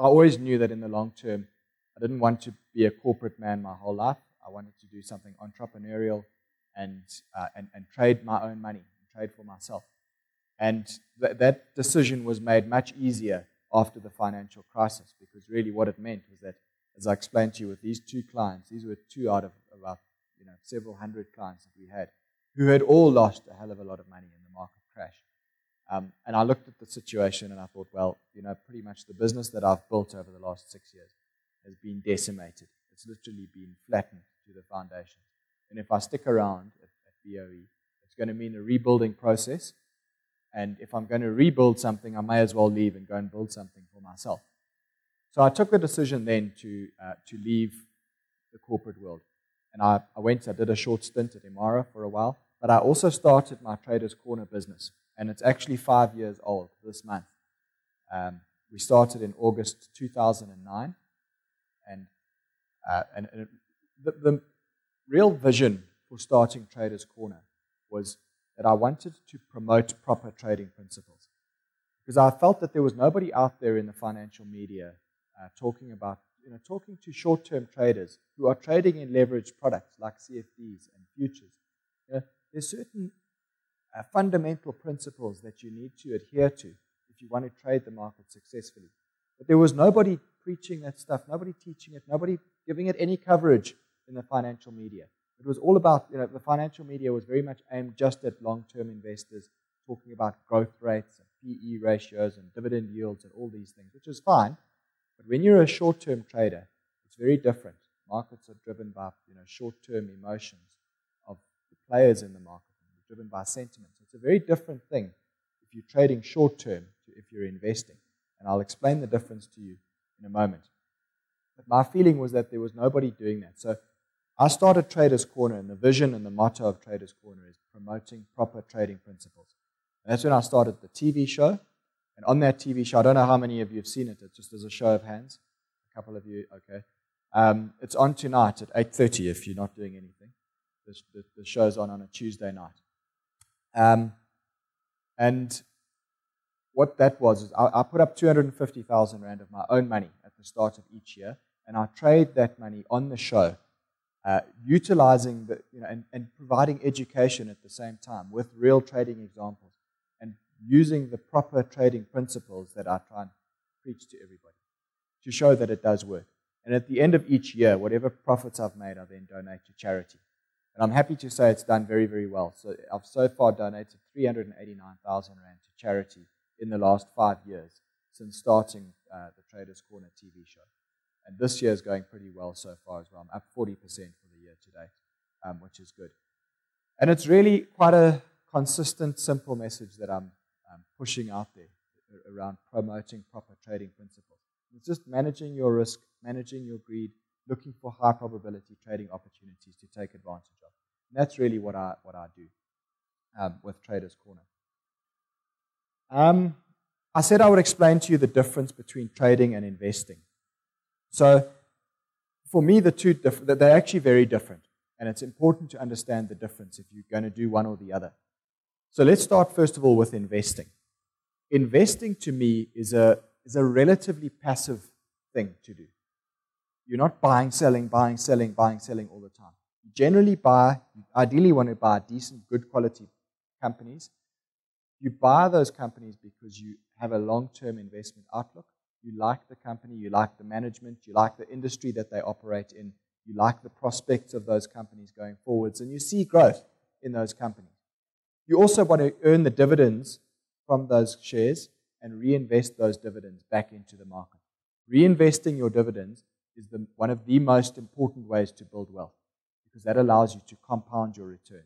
always knew that in the long term, I didn't want to be a corporate man my whole life. I wanted to do something entrepreneurial and trade my own money, and trade for myself. And that decision was made much easier after the financial crisis, because really what it meant was that, as I explained to you, with these two clients, these were two out of about several hundred clients that we had, who had all lost a hell of a lot of money in the market crash. And I looked at the situation and I thought, well, pretty much the business that I've built over the last 6 years has been decimated. It's literally been flattened to the foundation. And if I stick around at BOE, it's going to mean a rebuilding process. And if I'm going to rebuild something, I may as well leave and go and build something for myself. So I took the decision then to leave the corporate world. And I did a short stint at Imara for a while, but I also started my Traders Corner business. And it's actually 5 years old this month. We started in August 2009. And the real vision for starting Traders Corner was that I wanted to promote proper trading principles. Because I felt that there was nobody out there in the financial media talking to short-term traders who are trading in leveraged products like CFDs and futures. There's certain fundamental principles that you need to adhere to if you want to trade the market successfully. But there was nobody preaching that stuff, nobody teaching it, nobody giving it any coverage in the financial media. It was all about, the financial media was very much aimed just at long-term investors, talking about growth rates and PE ratios and dividend yields and all these things, which is fine. But when you're a short-term trader, it's very different. Markets are driven by short-term emotions of the players in the market, driven by sentiment. So it's a very different thing if you're trading short-term to if you're investing. And I'll explain the difference to you in a moment. But my feeling was that there was nobody doing that. So I started Traders Corner, and the vision and the motto of Traders Corner is promoting proper trading principles. And that's when I started the TV show. And on that TV show, I don't know how many of you have seen it. It's just as a show of hands. A couple of you, okay. It's on tonight at 8:30 if you're not doing anything. The show's on a Tuesday night. And what that was is I put up 250,000 Rand of my own money at the start of each year, and I trade that money on the show, utilizing and providing education at the same time with real trading examples and using the proper trading principles that I try and preach to everybody to show that it does work. And at the end of each year, whatever profits I've made, I then donate to charity. And I'm happy to say it's done very, very well. So I've so far donated 389,000 Rand to charity in the last 5 years since starting the Traders Corner TV show. And this year is going pretty well so far as well. I'm up 40% for the year to date, which is good. And it's really quite a consistent, simple message that I'm pushing out there around promoting proper trading principles. It's just managing your risk, managing your greed, looking for high probability trading opportunities to take advantage of. And that's really what I do with Traders Corner. I said I would explain to you the difference between trading and investing. So for me, they're actually very different. And it's important to understand the difference if you're going to do one or the other. So let's start first of all with investing. Investing to me is a relatively passive thing to do. You're not buying, selling, buying, selling, buying, selling all the time. You generally ideally want to buy decent, good quality companies. You buy those companies because you have a long-term investment outlook. You like the company, you like the management, you like the industry that they operate in, you like the prospects of those companies going forwards, and you see growth in those companies. You also want to earn the dividends from those shares and reinvest those dividends back into the market. Reinvesting your dividends is one of the most important ways to build wealth, because that allows you to compound your returns.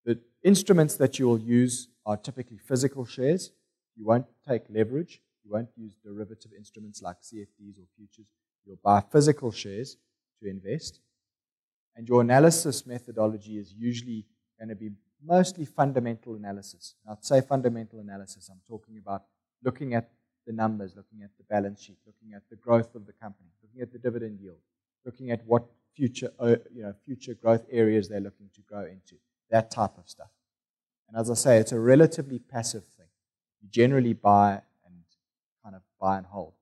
The instruments that you will use are typically physical shares. You won't take leverage. You won't use derivative instruments like CFDs or futures. You'll buy physical shares to invest. And your analysis methodology is usually going to be mostly fundamental analysis. And I'd say fundamental analysis. I'm talking about looking at the numbers, looking at the balance sheet, looking at the growth of the company, looking at the dividend yield, looking at what future growth areas they're looking to grow into, that type of stuff. And as I say, it's a relatively passive thing. You generally buy and hold.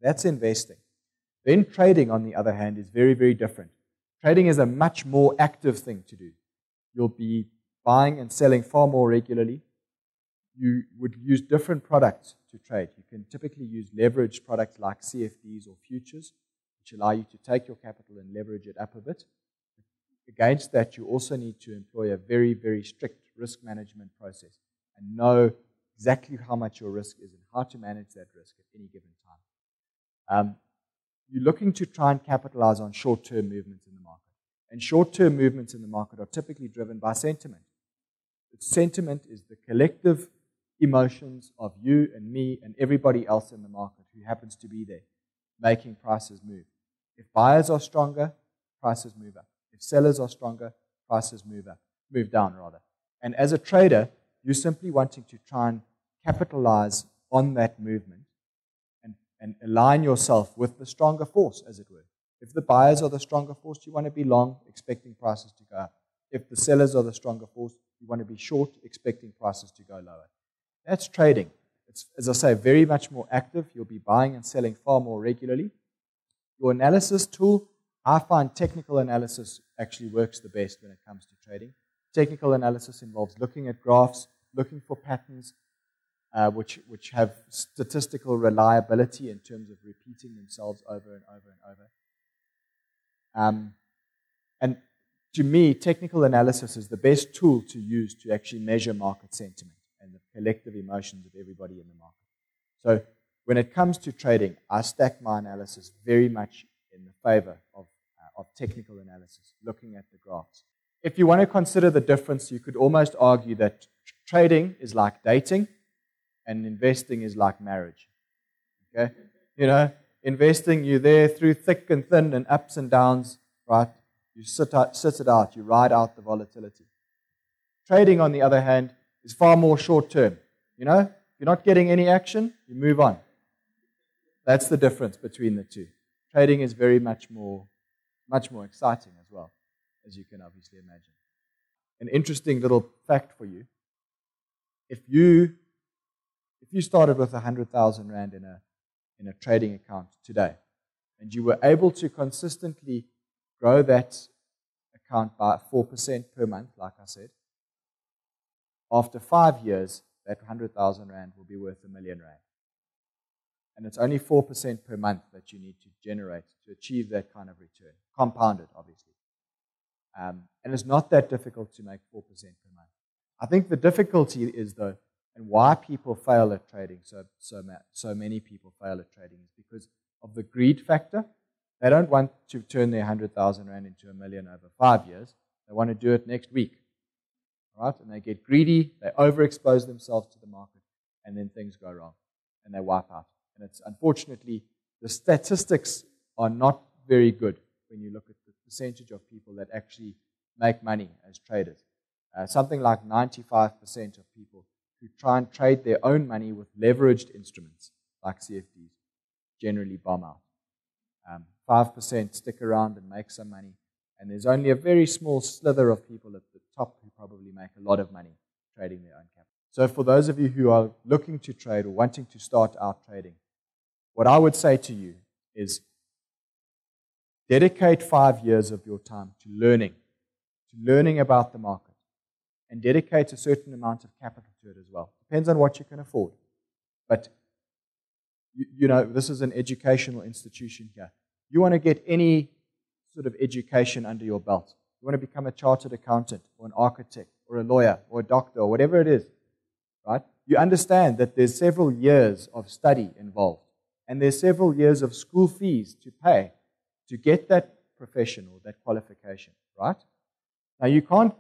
That's investing. Then trading, on the other hand, is very, very different. Trading is a much more active thing to do. You'll be buying and selling far more regularly. You would use different products to trade. You can typically use leveraged products like CFDs or futures, which allow you to take your capital and leverage it up a bit. Against that, you also need to employ a very, very strict risk management process and know exactly how much your risk is and how to manage that risk at any given time. You're looking to try and capitalize on short-term movements in the market. And short-term movements in the market are typically driven by sentiment. Sentiment is the collective emotions of you and me and everybody else in the market who happens to be there, making prices move. If buyers are stronger, prices move up. If sellers are stronger, prices move down rather. And as a trader, you're simply wanting to try and capitalize on that movement and align yourself with the stronger force, as it were. If the buyers are the stronger force, you want to be long, expecting prices to go up. If the sellers are the stronger force, you want to be short, expecting prices to go lower. That's trading. It's, as I say, very much more active. You'll be buying and selling far more regularly. Your analysis tool, I find technical analysis actually works the best when it comes to trading. Technical analysis involves looking at graphs, looking for patterns, which have statistical reliability in terms of repeating themselves over and over and over. And to me, technical analysis is the best tool to use to actually measure market sentiment and the collective emotions of everybody in the market. So when it comes to trading, I stack my analysis very much in the favor of technical analysis, looking at the graphs. If you want to consider the difference, you could almost argue that trading is like dating and investing is like marriage. Okay? You know, investing, you're there through thick and thin and ups and downs, right? You sit it out, you ride out the volatility. Trading, on the other hand, is far more short-term. You know, if you're not getting any action, you move on. That's the difference between the two. Trading is very much more exciting as well, as you can obviously imagine. An interesting little fact for you: if you started with 100,000 Rand in a trading account today, and you were able to consistently grow that account by 4% per month, like I said, after 5 years, that 100,000 Rand will be worth R1 million. And it's only 4% per month that you need to generate to achieve that kind of return, compounded, obviously. And it's not that difficult to make 4% per month. I think the difficulty is, though, and why people fail at trading, so many people fail at trading, is because of the greed factor. They don't want to turn their 100,000 Rand into R1 million over 5 years. They want to do it next week. Right? And they get greedy, they overexpose themselves to the market, and then things go wrong, and they wipe out. And it's unfortunately, the statistics are not very good when you look at the percentage of people that actually make money as traders. Something like 95% of people who try and trade their own money with leveraged instruments like CFDs generally bomb out. 5% stick around and make some money, and there's only a very small slither of people at the top who probably make a lot of money trading their own capital. So for those of you who are looking to trade or wanting to start out trading, what I would say to you is dedicate 5 years of your time to learning about the market, and dedicate a certain amount of capital to it as well. Depends on what you can afford. But, you know, this is an educational institution here. You want to get any sort of education under your belt. You want to become a chartered accountant or an architect or a lawyer or a doctor or whatever it is, right? You understand that there's several years of study involved, and there's several years of school fees to pay to get that profession or that qualification, right? Now, you can't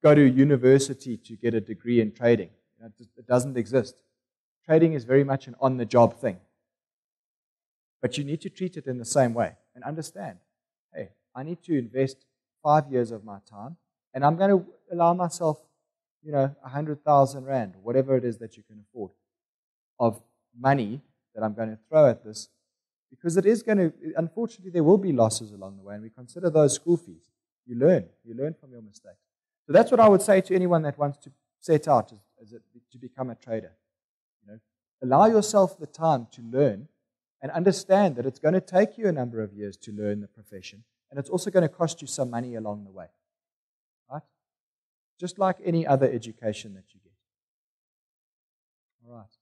go to university to get a degree in trading. You know, it doesn't exist. Trading is very much an on-the-job thing. But you need to treat it in the same way and understand, hey, I need to invest 5 years of my time, and I'm going to allow myself, 100,000 Rand, or whatever it is that you can afford, of money that I'm going to throw at this, because it is going to, unfortunately, there will be losses along the way, and we consider those school fees. You learn from your mistakes. So that's what I would say to anyone that wants to set out to become a trader. Allow yourself the time to learn and understand that it's going to take you a number of years to learn the profession, and it's also going to cost you some money along the way. Right? Just like any other education that you get. All right.